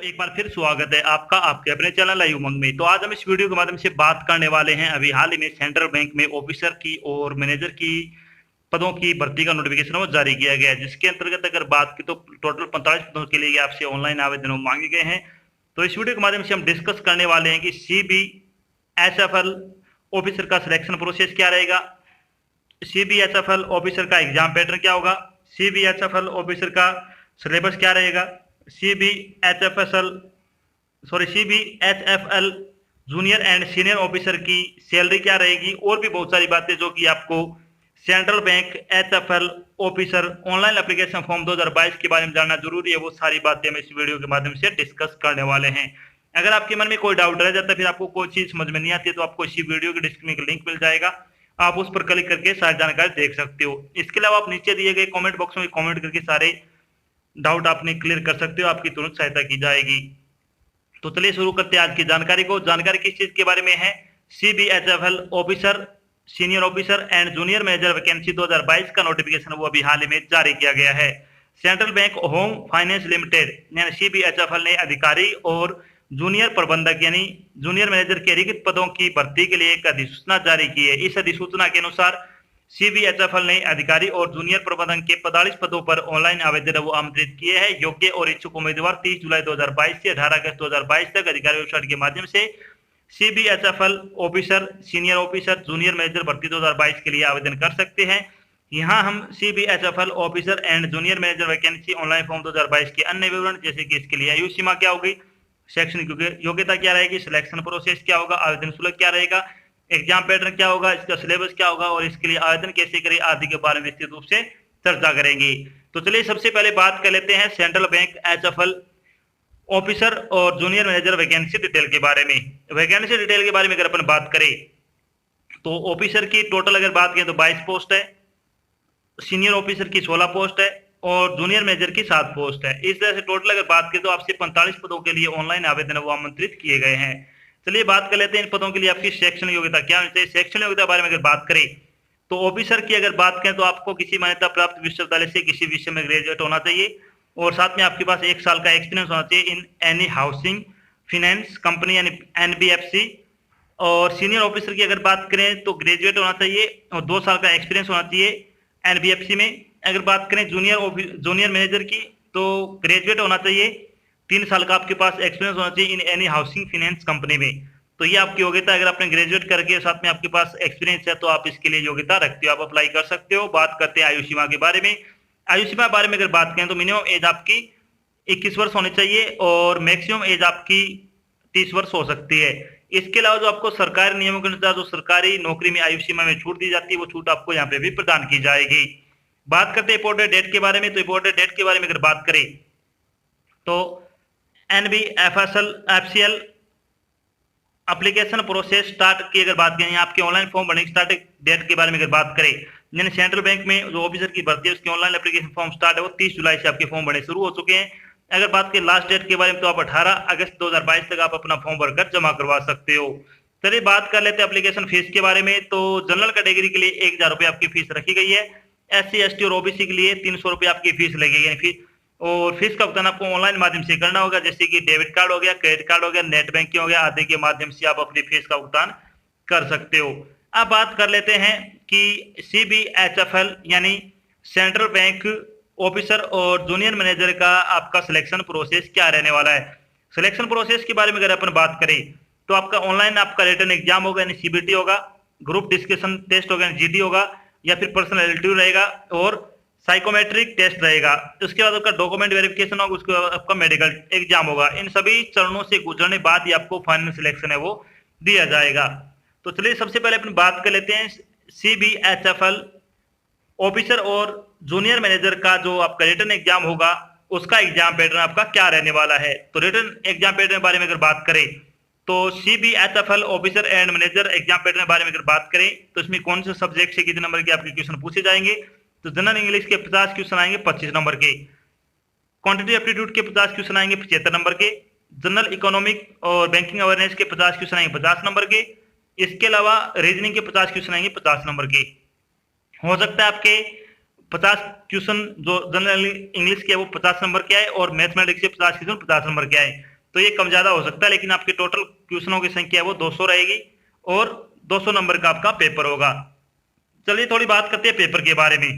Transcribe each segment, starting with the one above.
एक बार फिर स्वागत है आपका आपके अपने चैनल लाइव उमंग में। तो आज हम इस वीडियो के माध्यम से बात करने वाले हैं अभी हाल ही में सेंट्रल बैंक में ऑफिसर की और मैनेजर की पदों की भर्ती का नोटिफिकेशन वो जारी किया गया है, जिसके अंतर्गत अगर बात की तो टोटल 45 पदों के लिए आपसे ऑनलाइन आवेदन मांगे गए हैं। तो इस वीडियो के माध्यम से हम डिस्कस करने वाले हैं कि CBHFL ऑफिसर का सिलेक्शन प्रोसेस क्या रहेगा, CBHFL ऑफिसर का एग्जाम पैटर्न क्या होगा, CBHFL ऑफिसर का सिलेबस क्या रहेगा, CBHFL junior and senior officer की सैलरी क्या रहेगी, और भी बहुत सारी बातें जो कि आपको central bank HFL officer online application form 2022 के बारे में जानना जरूरी है। वो सारी बातें हम इस वीडियो के माध्यम से डिस्कस करने वाले हैं। अगर आपके मन में कोई डाउट रह जाता है, फिर आपको कोई चीज समझ में नहीं आती है, तो आपको इसी वीडियो के डिस्क्रिप्शन में लिंक मिल जाएगा, आप उस पर क्लिक करके सारी जानकारी देख सकते हो। इसके अलावा आप नीचे दिए गए कमेंट बॉक्स में कमेंट करके सारे डाउट आपने क्लियर कर सकते हो, आपकी तुरंत सहायता की जाएगी। तो चलिए शुरू करते हैं आज की जानकारी को। जानकारी किस चीज के बारे में है, CBHFL officer, senior officer and junior manager vacancy 2022 का नोटिफिकेशन वो अभी हाल ही में जारी किया गया है। Central bank home finance limited यानी CBHFL ने अधिकारी और जूनियर प्रबंधक यानी जूनियर मैनेजर के रिक्त पदों की भर्ती के लिए एक अधिसूचना जारी की है। इस अधिसूचना के अनुसार CBHFL ने अधिकारी और जूनियर प्रबंधक के 45 पदों पर ऑनलाइन आवेदन वो आमंत्रित किए हैं। योग्य और इच्छुक उम्मीदवार 30 जुलाई 2022 से 18 अगस्त 2022 तक अधिकारी वेबसाइट के माध्यम से CBHFL officer, senior officer, junior manager भर्ती 2022 के लिए आवेदन कर सकते हैं। यहाँ हम CBHFL officer and junior manager vacancy online form 2022 के अन्य विवरण, जैसे कि इसके लिए आयु सीमा क्या होगी, शैक्षणिक योग्यता क्या रहेगी, सिलेक्शन प्रोसेस क्या होगा, आवेदन शुल्क क्या रहेगा, एग्जाम पैटर्न क्या होगा, इसका सिलेबस क्या होगा और इसके लिए आवेदन कैसे करें आदि के बारे में विस्तृत रूप से चर्चा करेंगे। तो चलिए सबसे पहले बात कर लेते हैं सेंट्रल बैंक HFL ऑफिसर और जूनियर मैनेजर वैकेंसी डिटेल के बारे में। वैकेंसी डिटेल के बारे में अगर अपन बात करें तो ऑफिसर की टोटल अगर बात करें तो 22 पोस्ट है, सीनियर ऑफिसर की 16 पोस्ट है और जूनियर मैनेजर की 7 पोस्ट है। इस तरह से टोटल अगर बात करें तो आपसे 45 पदों के लिए ऑनलाइन आवेदन वो आमंत्रित किए गए हैं। चलिए बात कर लेते हैं इन पदों के लिए आपकी शैक्षणिक योग्यता क्या होनी चाहिए। शैक्षणिक योग्यता के बारे में अगर बात करें तो ऑफिसर की अगर बात करें तो आपको किसी मान्यता प्राप्त विश्वविद्यालय से किसी विषय में ग्रेजुएट होना चाहिए और साथ में आपके पास 1 साल का एक्सपीरियंस होना चाहिए in any housing finance company यानी NBFC। और सीनियर ऑफिसर की अगर बात करें तो ग्रेजुएट होना चाहिए और 2 साल का एक्सपीरियंस होना चाहिए NBFC में। अगर बात करें जूनियर मैनेजर की तो ग्रेजुएट होना चाहिए, 3 साल का आपके पास एक्सपीरियंस होना चाहिए in any housing finance company में। तो ये आपकी योग्यता, अगर आपने ग्रेजुएट करके साथ में आपके पास एक्सपीरियंस है तो आप इसके लिए योग्यता रखते हो, आप अप्लाई कर सकते हो। बात करते हैं आयु सीमा के बारे में। आयु सीमा के बारे में अगर बात करें तो मिनिमम एज आपकी 21 वर्ष होनी चाहिए और मैक्सिमम एज आपकी 30 वर्ष हो सकती है। इसके अलावा जो आपको सरकारी नियमों के अनुसार जो सरकारी नौकरी में आयु सीमा में छूट दी जाती है वो छूट आपको यहाँ पे भी प्रदान की जाएगी। बात करते हैं इम्पोर्टेंट डेट के बारे में। तो इम्पोर्टेंट डेट के बारे में अगर बात करें तो NBFCL एप्लीकेशन प्रोसेस स्टार्ट की अगर बात करें, आपके ऑनलाइन फॉर्म भरने की स्टार्ट डेट के बारे में अगर बात करें, यानी सेंट्रल बैंक में जो ऑफिसर की भर्ती है उसकी ऑनलाइन एप्लीकेशन फॉर्म स्टार्ट है वो 30 जुलाई से आपके फॉर्म भरने शुरू हो चुके हैं। अगर बात करें लास्ट डेट के बारे में तो आप 18 अगस्त 2022 तक आप अपना फॉर्म भरकर जमा करवा सकते हो। चलिए बात कर लेते हैं एप्लीकेशन फीस के बारे में। तो जनरल कैटेगरी के लिए 1000 रुपये आपकी फीस रखी गई है, SC ST और OBC के लिए 300 रुपये आपकी फीस लगेगी। यानी फीस और फीस का भुगतान आपको ऑनलाइन माध्यम से करना होगा, जैसे कि डेबिट कार्ड हो गया, क्रेडिट कार्ड हो गया, नेट बैंकिंग हो गया आदि के माध्यम से आप अपनी फीस का भुगतान कर सकते हो। अब बात कर लेते हैं कि CBHFL यानी सेंट्रल बैंक ऑफिसर और जूनियर मैनेजर का आपका सिलेक्शन प्रोसेस क्या रहने वाला है। सिलेक्शन प्रोसेस के बारे में अगर अपन बात करें तो आपका ऑनलाइन आपका रिटन एग्जाम होगा यानी CBT होगा, ग्रुप डिस्कशन टेस्ट होगा यानी GD होगा, या फिर पर्सनैलिटी रहेगा और साइकोमेट्रिक टेस्ट रहेगा। उसके बाद आपका डॉक्यूमेंट वेरिफिकेशन होगा, उसके बाद आपका मेडिकल एग्जाम होगा। इन सभी चरणों से गुजरने बाद ही आपको फाइनल सिलेक्शन है वो दिया जाएगा। तो चलिए सबसे पहले अपन बात कर लेते हैं CBHFL ऑफिसर और जूनियर मैनेजर का जो आपका रिटन एग्जाम होगा उसका एग्जाम पैटर्न आपका क्या रहने वाला है। तो रिटन एग्जाम पैटर्न के बारे में अगर बात करें तो CBHFL officer and manager exam pattern के बारे में अगर बात करें तो इसमें कौन से सब्जेक्ट से कितने नंबर के आपके क्वेश्चन पूछे जाएंगे। तो जनरल इंग्लिश के 50 क्वेश्चन आएंगे 25 नंबर के, क्वांटिटी एप्टीट्यूड के 50 क्वेश्चन आएंगे 75 नंबर के, जनरल इकोनॉमिक और बैंकिंग अवेयरनेस के 50 क्वेश्चन आएंगे 50 नंबर के। इसके अलावा रीजनिंग के 50 क्वेश्चन आएंगे 50 नंबर के। हो सकता है आपके 50 क्वेश्चन जो जनरल इंग्लिश के वो 50 नंबर के आए और मैथमेटिक्स के 50 क्वेश्चन 50 नंबर के आए। तो ये कम ज़्यादा हो सकता है, लेकिन आपकी टोटल क्वेश्चनों की संख्या है वो 200 रहेगी और 200 नंबर का आपका पेपर होगा। चलिए थोड़ी बात करते हैं पेपर के बारे में।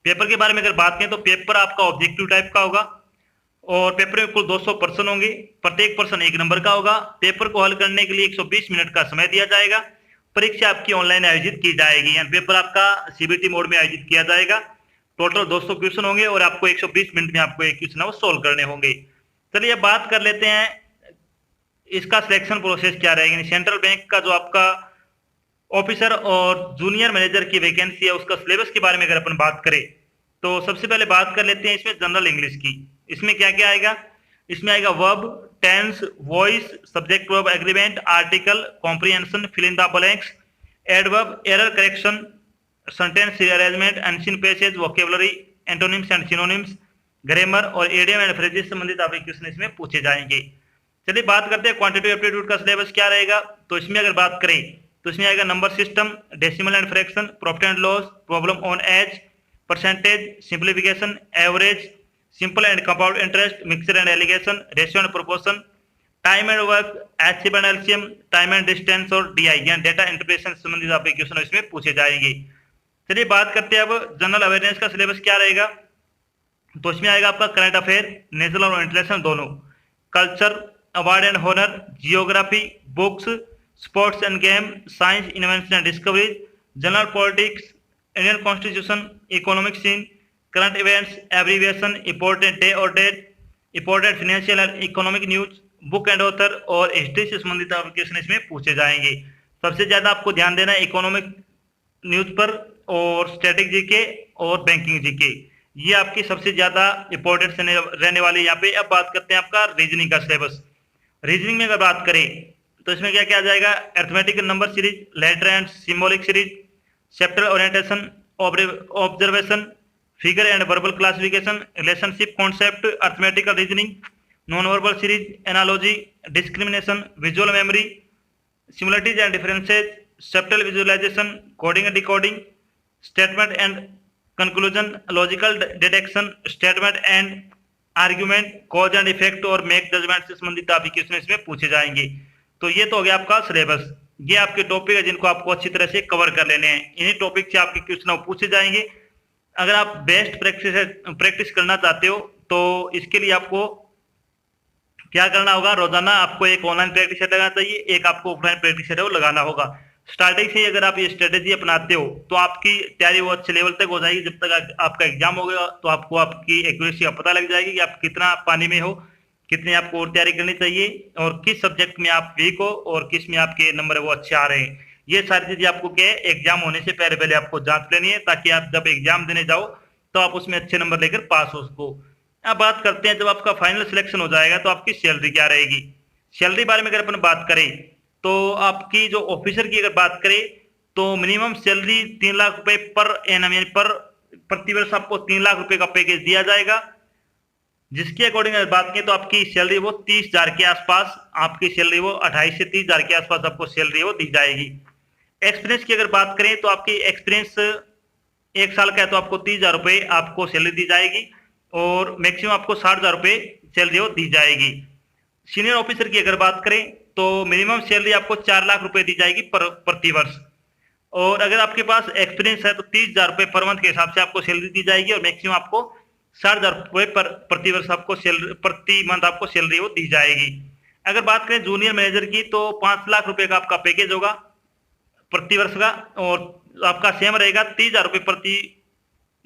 पेपर के बारे में अगर बात करें तो पेपर आपका ऑब्जेक्टिव टाइप का होगा और पेपर में कुल 200 प्रश्न होंगे, प्रत्येक प्रश्न 1 नंबर का होगा। पेपर को हल करने के लिए 120 मिनट का समय दिया जाएगा। परीक्षा आपकी ऑनलाइन आयोजित की जाएगी, यानी पेपर आपका सीबीटी मोड में आयोजित किया जाएगा। टोटल 200 क्वेश्चन होंगे और आपको 120 मिनट में आपको एक क्वेश्चन वो सोल्व करने होंगे। चलिए बात कर लेते हैं इसका सिलेक्शन प्रोसेस क्या रहेगा। सेंट्रल बैंक का जो आपका ऑफिसर और जूनियर मैनेजर की वैकेंसी है उसका सिलेबस के बारे में अगर अपन बात करें तो सबसे पहले बात कर लेते हैं इसमें जनरल इंग्लिश की। इसमें क्या क्या आएगा, इसमें आएगा verb, tense, voice, subject verb agreement, article, comprehension, fill in the blanks, adverb, error correction, sentence rearrangement, ancient passage, vocabulary, antonyms and synonyms, grammar और इडियम एंड फ्रेजेस संबंधित आपके क्वेश्चन इसमें पूछे जाएंगे। चलिए बात करते हैं क्वांटिटेटिव एप्टीट्यूड का सिलेबस क्या रहेगा। तो इसमें अगर बात करें तो इसमें आएगा number system, decimal and fraction, profit and loss, problem on age, percentage, simplification, average, simple and compound interest, mixture and alligation, ratio and proportion, time and work, HCF and LCM, time and distance और DI यानी data interpretation संबंधित आपके question इसमें पूछे जाएंगे। चलिए बात करते हैं अब जनरल अवेयरनेस का सिलेबस क्या रहेगा। तो इसमें आएगा आपका करंट अफेयर, नेशनल और इंटरनेशनल दोनों, culture, award and honour, geography, books, sports and game, science, invention and discoveries, general politics, Indian constitution, economic scene, current events, abbreviation, important day और date, important financial and economic news, book and author और history से संबंधित question इसमें पूछे जाएंगे। सबसे ज्यादा आपको ध्यान देना है इकोनॉमिक न्यूज पर और स्टैटिक जीके और बैंकिंग जीके, ये आपकी सबसे ज्यादा इंपॉर्टेंट रहने वाली। यहाँ पे अब बात करते हैं आपका रीजनिंग का सिलेबस। रीजनिंग में अगर बात करें तो इसमें क्या क्या आ जाएगा, arithmetic number series, letter and symbolic series, chapter orientation, observation, figure and verbal classification, relationship concept, arithmetical reasoning, non verbal series, analogy, discrimination, visual memory, similarities and differences, subtle visualization, coding and decoding, statement and conclusion, logical deduction, statement and argument, cause and effect और make judgement से संबंधित आपके question इसमें पूछे जाएंगे। तो ये तो हो गया आपका सिलेबस, ये आपके टॉपिक है जिनको आपको अच्छी तरह से कवर कर लेने हैं। इन्हीं टॉपिक से आपके क्वेश्चन पूछे जाएंगे। अगर आप बेस्ट प्रैक्टिस करना चाहते हो तो इसके लिए आपको क्या करना होगा, रोजाना आपको एक ऑनलाइन प्रैक्टिस सेट लगाना चाहिए, एक आपको ऑफलाइन प्रैक्टिस सेट लगाना होगा। स्टार्टिंग से अगर आप ये स्ट्रेटेजी अपनाते हो तो आपकी तैयारी वो अच्छे लेवल तक हो जाएगी। जब तक आपका एग्जाम होगा तो आपको आपकी एक्यूरेसी का पता लग जाएगी कि आप कितना पानी में हो, कितनी आपको और तैयारी करनी चाहिए और किस सब्जेक्ट में आप वीक हो और किस में आपके नंबर वो अच्छे आ रहे हैं। ये सारी चीजें आपको क्या है, एग्जाम होने से पहले पहले आपको जांच लेनी है, ताकि आप जब एग्जाम देने जाओ तो आप उसमें अच्छे नंबर लेकर पास हो सको। अब बात करते हैं जब आपका फाइनल सिलेक्शन हो जाएगा तो आपकी सैलरी क्या रहेगी। सैलरी बारे में अगर अपन बात करें तो आपकी जो ऑफिसर की अगर बात करें तो मिनिमम सैलरी 3 लाख रुपए पर एनम यानी पर प्रतिवर्ष आपको 3 लाख रुपए का पैकेज दिया जाएगा। जिसके अकॉर्डिंग अगर बात करें तो आपकी सैलरी वो 30,000 के आसपास, आपकी सैलरी वो 28 से 30,000 के आसपास आपको सैलरी वो दी जाएगी। एक्सपीरियंस की अगर बात करें तो आपकी एक्सपीरियंस 1 साल का है तो आपको 30,000 रुपए आपको सैलरी दी जाएगी और मैक्सिमम आपको 60,000 रुपए सैलरी वो दी जाएगी। सीनियर ऑफिसर की अगर बात करें तो मिनिमम सैलरी आपको 4 लाख रुपए दी जाएगी प्रति वर्ष, और अगर आपके पास एक्सपीरियंस है तो 30,000 रुपए पर मंथ के हिसाब से आपको सैलरी दी जाएगी और मैक्सिमम आपको 60,000 रुपए प्रति वर्ष आपको सैलरी प्रति मंथ आपको सैलरी वो दी जाएगी। अगर बात करें जूनियर मैनेजर की तो 5 लाख रुपए का आपका पैकेज होगा प्रति वर्ष का और आपका सेम रहेगा, 30,000 रुपए प्रति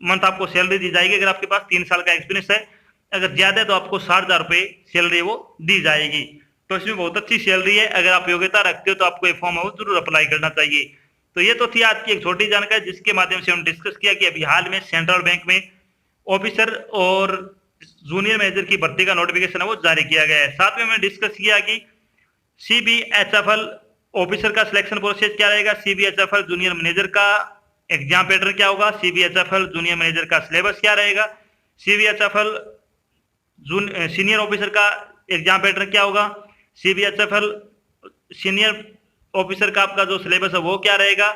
मंथ आपको सैलरी दी जाएगी अगर आपके पास 3 साल का एक्सपीरियंस है। अगर ज्यादा है तो आपको 60,000 रुपए सैलरी वो दी जाएगी। तो इसमें बहुत अच्छी सैलरी है, अगर आप योग्यता रखते हो तो आपको ये फॉर्म जरूर अप्लाई करना चाहिए। तो ये तो थी आज की एक छोटी जानकारी जिसके माध्यम से हम डिस्कस किया कि अभी हाल में सेंट्रल बैंक में ऑफिसर और जूनियर मैनेजर की भर्ती का नोटिफिकेशन है वो जारी किया गया है। साथ में हमने डिस्कस किया कि CBHFL ऑफिसर का सिलेक्शन प्रोसेस क्या रहेगा, CBHFL जूनियर मैनेजर का एग्जाम पैटर्न क्या होगा, CBHFL जूनियर मैनेजर का सिलेबस क्या रहेगा, CBHFL सीनियर ऑफिसर का एग्जाम पैटर्न क्या होगा, CBHFL सीनियर ऑफिसर का आपका जो सिलेबस है वो क्या रहेगा,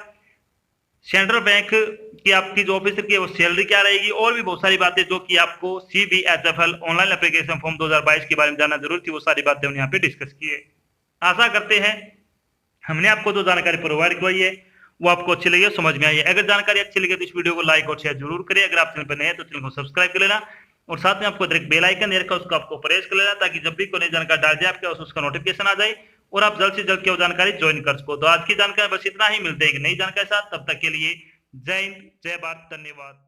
सेंट्रल बैंक की आपकी जो ऑफिसर की है वो सैलरी क्या रहेगी, और भी बहुत सारी बातें जो कि आपको CBHFL ऑनलाइन एप्लीकेशन फॉर्म 2022 के बारे में जानना जरूरी थी, वो सारी बातें हमने यहाँ पे डिस्कस की है। आशा करते हैं हमने आपको जो जानकारी प्रोवाइड करवाई है वो आपको अच्छी लगी, समझ में आई है। अगर जानकारी अच्छी लगी तो इस वीडियो को लाइक और शेयर जरूर करें। अगर आप चैनल पर नए हैं तो चैनल को सब्सक्राइब कर लेना, और साथ में आपको एक बेल आइकन दे रखा है, उसको आपको प्रेस कर लेना, ताकि जब भी कोई नई जानकारी डाल जाए आपके पास उसका नोटिफिकेशन आ जाए और आप जल्द से जल्द की वो जानकारी ज्वाइन कर सको। तो आज की जानकारी बस इतना ही, मिलते हैं एक नई जानकारी के साथ, तब तक के लिए जय हिंद, जय भारत, धन्यवाद।